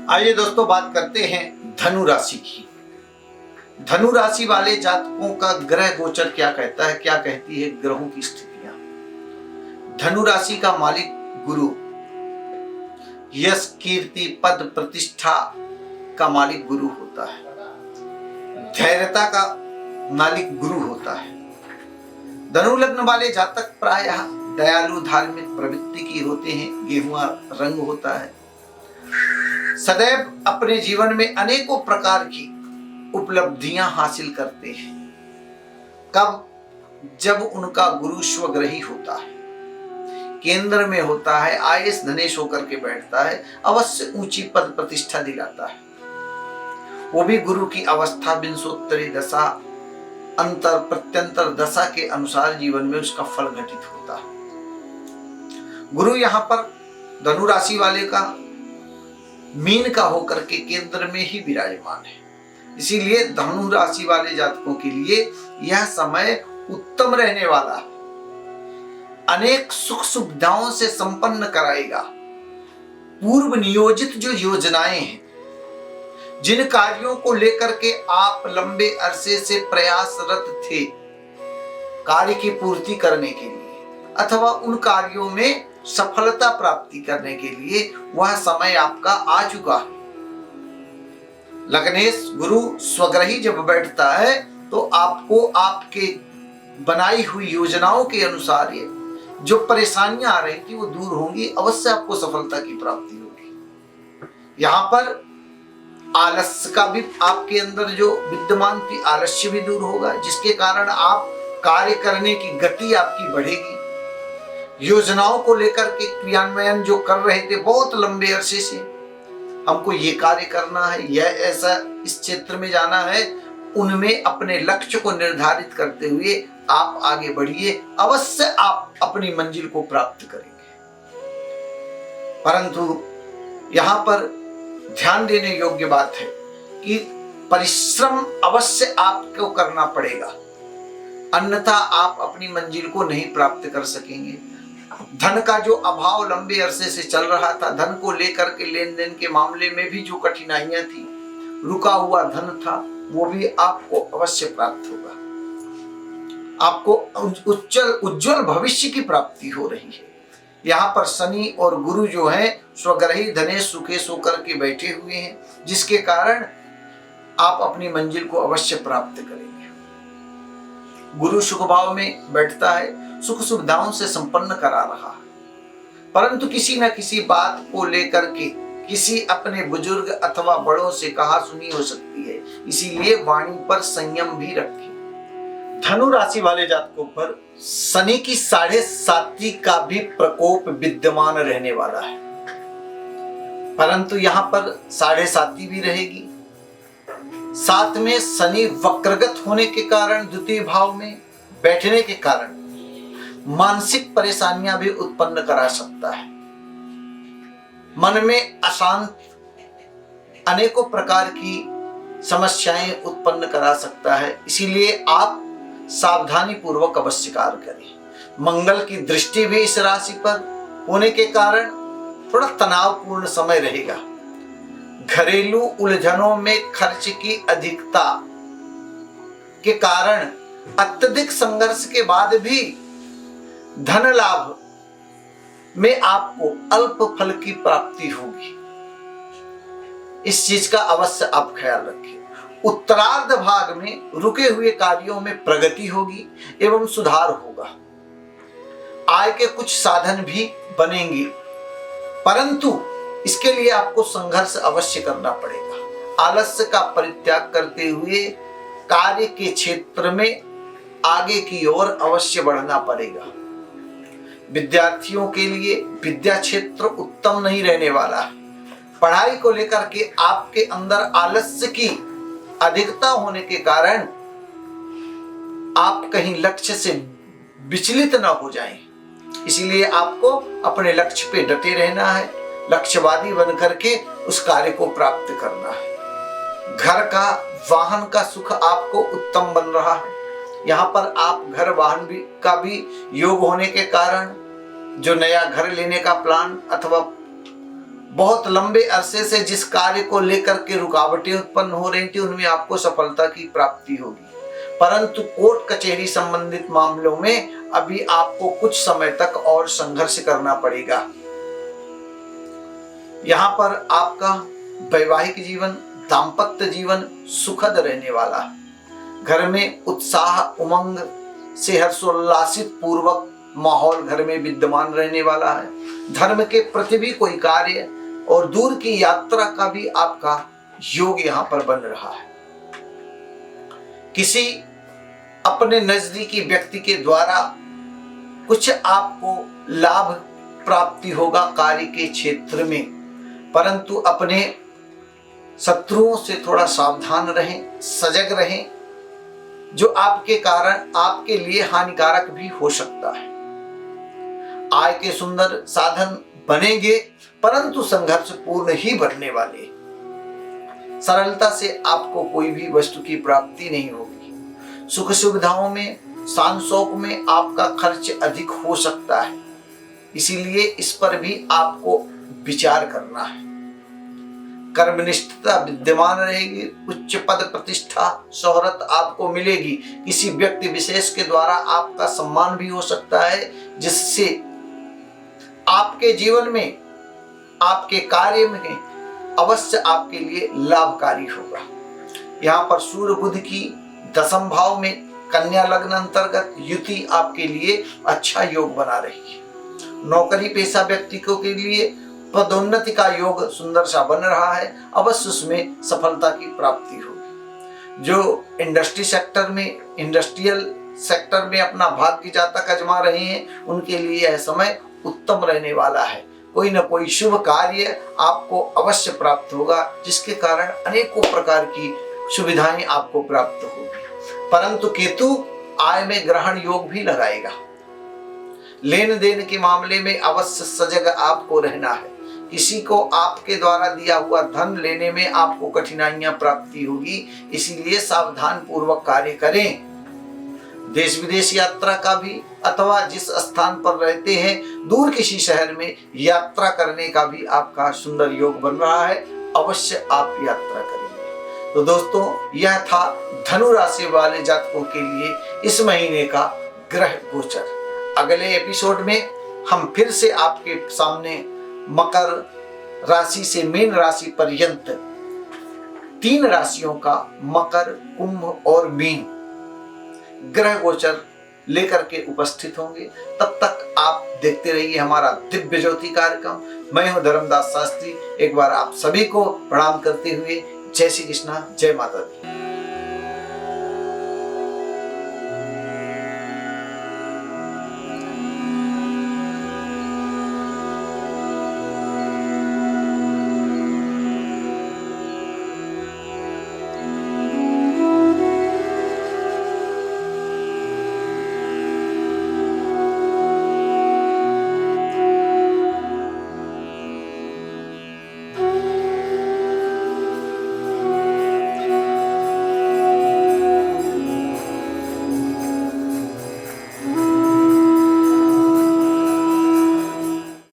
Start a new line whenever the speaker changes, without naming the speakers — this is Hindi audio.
आइए दोस्तों, बात करते हैं धनु राशि की। धनु राशि वाले जातकों का ग्रह गोचर क्या कहता है, क्या कहती है ग्रहों की स्थितियां। धनु राशि का मालिक गुरु, यश कीर्ति पद प्रतिष्ठा का मालिक गुरु होता है। धैर्यता का मालिक गुरु होता है। धनु लग्न वाले जातक प्रायः दयालु धार्मिक प्रवृत्ति की होते हैं। गेहुआ रंग होता है। सदैव अपने जीवन में अनेकों प्रकार की उपलब्धियां हासिल करते हैं। कब? जब उनका गुरु स्वग्रही होता है, केंद्र में होता है, आयस धनेश होकर के बैठता है, अवश्य ऊंची पद प्रतिष्ठा दिलाता है। वो भी गुरु की अवस्था विंशोत्तरी दशा अंतर प्रत्यंतर दशा के अनुसार जीवन में उसका फल घटित होता है। गुरु यहाँ पर धनु राशि वाले का मीन का होकर के केंद्र में ही विराजमान है। इसीलिए धनु राशि वाले जातकों के लिए यह समय उत्तम रहने वाला है। अनेक सुख सुविधाओं से संपन्न कराएगा। पूर्व नियोजित जो योजनाएं हैं, जिन कार्यों को लेकर के आप लंबे अरसे से प्रयासरत थे कार्य की पूर्ति करने के लिए अथवा उन कार्यों में सफलता प्राप्ति करने के लिए, वह समय आपका आ चुका है। लग्नेश गुरु स्वग्रही जब बैठता है तो आपको आपके बनाई हुई योजनाओं के अनुसार जो परेशानियां आ रही थी वो दूर होंगी। अवश्य आपको सफलता की प्राप्ति होगी। यहाँ पर आलस्य का भी आपके अंदर जो विद्यमान थी, आलस्य भी दूर होगा, जिसके कारण आप कार्य करने की गति आपकी बढ़ेगी। योजनाओं को लेकर के क्रियान्वयन जो कर रहे थे बहुत लंबे अरसे से, हमको ये कार्य करना है, यह ऐसा इस क्षेत्र में जाना है, उनमें अपने लक्ष्य को निर्धारित करते हुए आप आगे बढ़िए। अवश्य आप अपनी मंजिल को प्राप्त करेंगे। परंतु यहाँ पर ध्यान देने योग्य बात है कि परिश्रम अवश्य आपको करना पड़ेगा, अन्यथा आप अपनी मंजिल को नहीं प्राप्त कर सकेंगे। धन का जो अभाव लंबे अरसे से चल रहा था, धन को लेकर के लेन देन के मामले में भी जो कठिनाइयां थी, रुका हुआ धन था, वो भी आपको अवश्य प्राप्त होगा। आपको उज्जवल भविष्य की प्राप्ति हो रही है। यहाँ पर शनि और गुरु जो है स्वग्रही धनेश सुखेश होकर के बैठे हुए हैं, जिसके कारण आप अपनी मंजिल को अवश्य प्राप्त करेंगे। गुरु सुख भाव में बैठता है, सुख सुविधाओं से संपन्न करा रहा है, परंतु किसी न किसी बात को लेकर के किसी अपने बुजुर्ग अथवा बड़ों से कहा सुनी हो सकती है। इसीलिए वाणी पर संयम भी रखें। धनु राशि वाले जातकों पर शनि की 7.5 का भी प्रकोप विद्यमान रहने वाला है, परंतु यहाँ पर 7.5 भी रहेगी। साथ में शनि वक्रगत होने के कारण, द्वितीय भाव में बैठने के कारण मानसिक परेशानियां भी उत्पन्न करा सकता है। मन में अशांत अनेकों प्रकार की समस्याएं उत्पन्न करा सकता है। इसीलिए आप सावधानी पूर्वक अवश्य कार्य करें। मंगल की दृष्टि भी इस राशि पर होने के कारण थोड़ा तनावपूर्ण समय रहेगा। घरेलू उलझनों में खर्च की अधिकता के कारण अत्यधिक संघर्ष के बाद भी धन लाभ में आपको अल्प फल की प्राप्ति होगी। इस चीज का अवश्य आप ख्याल रखें। उत्तरार्ध भाग में रुके हुए कार्यों में प्रगति होगी एवं सुधार होगा। आय के कुछ साधन भी बनेंगे, परंतु इसके लिए आपको संघर्ष अवश्य करना पड़ेगा। आलस्य का परित्याग करते हुए कार्य के क्षेत्र में आगे की ओर अवश्य बढ़ना पड़ेगा। विद्यार्थियों के लिए विद्या क्षेत्र उत्तम नहीं रहने वाला है। पढ़ाई को लेकर के आपके अंदर आलस्य की अधिकता होने के कारण आप कहीं लक्ष्य से विचलित न हो जाएं। इसीलिए आपको अपने लक्ष्य पे डटे रहना है, लक्ष्यवादी बनकर के उस कार्य को प्राप्त करना है। घर का वाहन का सुख आपको उत्तम बन रहा है। यहाँ पर आप घर वाहन का भी योग होने के कारण जो नया घर लेने का प्लान अथवा बहुत लंबे अरसे से जिस कार्य को लेकर के रुकावटें उत्पन्न हो रही थी उनमें आपको सफलता की प्राप्ति होगी, परंतु कोर्ट कचहरी संबंधित मामलों में अभी आपको कुछ समय तक और संघर्ष करना पड़ेगा। यहाँ पर आपका वैवाहिक जीवन, दाम्पत्य जीवन सुखद रहने वाला है। घर में उत्साह, उमंग से हर्षोल्लासित पूर्वक माहौल घर में विद्यमान रहने वाला है। धर्म के प्रति भी कोई कार्य और दूर की यात्रा का भी आपका योग यहाँ पर बन रहा है। किसी अपने नजदीकी व्यक्ति के द्वारा कुछ आपको लाभ प्राप्ति होगा कार्य के क्षेत्र में, परंतु अपने शत्रुओं से थोड़ा सावधान रहें, सजग रहें, जो आपके कारण आपके लिए हानिकारक भी हो सकता है। आय के सुंदर साधन बनेंगे, परंतु संघर्ष पूर्ण ही बनने वाले। सरलता से आपको कोई भी वस्तु की प्राप्ति नहीं होगी। सुख सुविधाओं में, शान शौक में आपका खर्च अधिक हो सकता है, इसीलिए इस पर भी आपको विचार करना है। कर्मनिष्ठता विद्यमान रहेगी। उच्च पद प्रतिष्ठा शोहरत आपको मिलेगी। किसी व्यक्ति विशेष के द्वारा आपका सम्मान भी हो सकता है, जिससे आपके जीवन में, आपके कार्य में अवश्य आपके लिए लाभकारी होगा। यहाँ पर सूर्य बुध की दशम भाव में कन्या लग्न अंतर्गत युति आपके लिए अच्छा योग बना रही है। नौकरी पेशा व्यक्ति को के लिए पदोन्नति का योग सुंदर सा बन रहा है, अवश्य उसमें सफलता की प्राप्ति होगी। जो इंडस्ट्री सेक्टर में, इंडस्ट्रियल सेक्टर में अपना भाग्य जातक आजमा रहे हैं, उनके लिए यह समय उत्तम रहने वाला है। कोई न कोई शुभ कार्य आपको अवश्य प्राप्त होगा, जिसके कारण अनेकों प्रकार की सुविधाएं आपको प्राप्त होगी। परंतु केतु आय में ग्रहण योग भी लगाएगा। लेन देन के मामले में अवश्य सजग आपको रहना है। किसी को आपके द्वारा दिया हुआ धन लेने में आपको कठिनाइयां प्राप्ति होगी, इसीलिए सावधान पूर्वक कार्य करें। देश विदेश यात्रा का भी, अथवा जिस स्थान पर रहते हैं दूर किसी शहर में यात्रा करने का भी आपका सुंदर योग बन रहा है, अवश्य आप यात्रा करेंगे। तो दोस्तों, यह था धनु राशि वाले जातकों के लिए इस महीने का ग्रह गोचर। अगले एपिसोड में हम फिर से आपके सामने मकर राशि से मीन राशि पर्यंत 3 राशियों का, मकर, कुंभ और मीन, ग्रह गोचर लेकर के उपस्थित होंगे। तब तक आप देखते रहिए हमारा दिव्य ज्योति कार्यक्रम। मैं हूं धर्मदास शास्त्री। एक बार आप सभी को प्रणाम करते हुए जय श्री कृष्णा, जय माता दी।